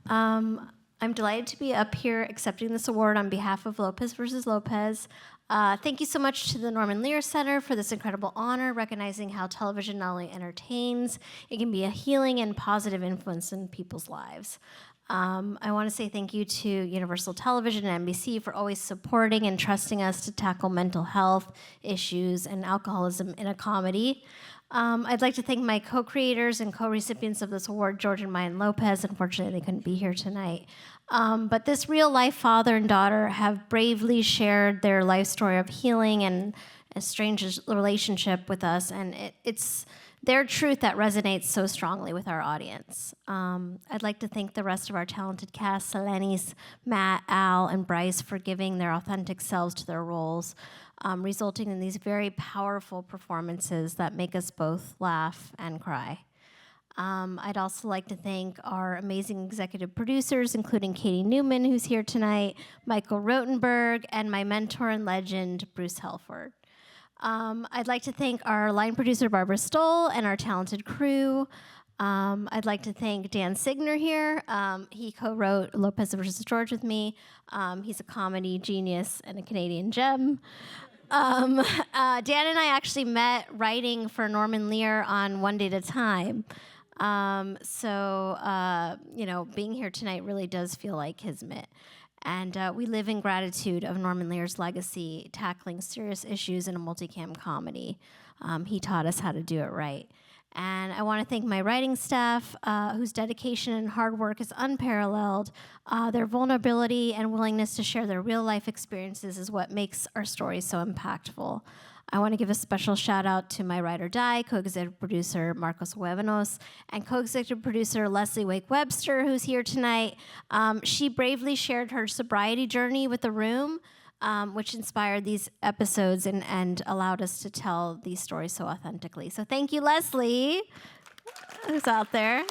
I'm delighted to be up here accepting this award on behalf of Lopez versus Lopez. Thank you so much to the Lear Center for this incredible honor, recognizing how television not only entertains, it can be a healing and positive influence in people's lives. I want to say thank you to Universal Television and NBC for always supporting and trusting us to tackle mental health issues and alcoholism in a comedy. I'd like to thank my co-creators and co-recipients of this award, George and Mayan Lopez. Unfortunately, they couldn't be here tonight. But this real-life father and daughter have bravely shared their life story of healing and a strange relationship with us, and it's their truth that resonates so strongly with our audience. I'd like to thank the rest of our talented cast, Selenis, Matt, Al, and Bryce, for giving their authentic selves to their roles, resulting in these very powerful performances that make us both laugh and cry. I'd also like to thank our amazing executive producers, including Katie Newman, who's here tonight, Michael Rotenberg, and my mentor and legend, Bruce Helford. I'd like to thank our line producer, Barbara Stoll, and our talented crew. I'd like to thank Dan Signer here. He co-wrote Lopez versus George with me. He's a comedy genius and a Canadian gem. Dan and I actually met writing for Norman Lear on One Day at a Time. Being here tonight really does feel like kismet. And we live in gratitude of Norman Lear's legacy, tackling serious issues in a multicam comedy. He taught us how to do it right. And I want to thank my writing staff, whose dedication and hard work is unparalleled. Their vulnerability and willingness to share their real-life experiences is what makes our stories so impactful. I want to give a special shout out to my Ride or Die, co-executive producer Marcos Huevanos, and co-executive producer Leslie Wake-Webster, who's here tonight. She bravely shared her sobriety journey with the room, which inspired these episodes and allowed us to tell these stories so authentically. So thank you, Leslie, who's out there.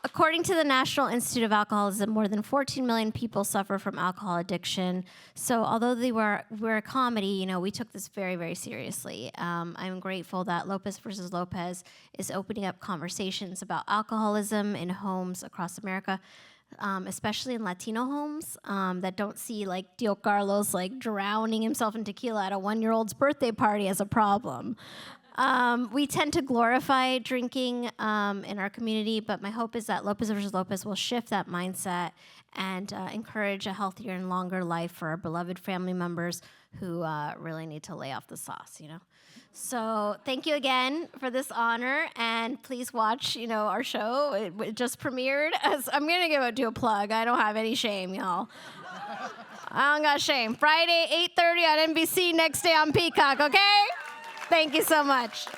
According to the National Institute of Alcoholism, more than 14 million people suffer from alcohol addiction. So although we're a comedy, we took this very, very seriously. I'm grateful that Lopez versus Lopez is opening up conversations about alcoholism in homes across America, especially in Latino homes that don't see Dio Carlos drowning himself in tequila at a 1-year-old's birthday party as a problem. We tend to glorify drinking in our community, but my hope is that Lopez versus Lopez will shift that mindset and encourage a healthier and longer life for our beloved family members who really need to lay off the sauce, So thank you again for this honor, and please watch, our show. It just premiered. I'm gonna do a plug. I don't have any shame, y'all. I don't got shame. Friday, 8:30 on NBC. Next day on Peacock. Okay. Thank you so much.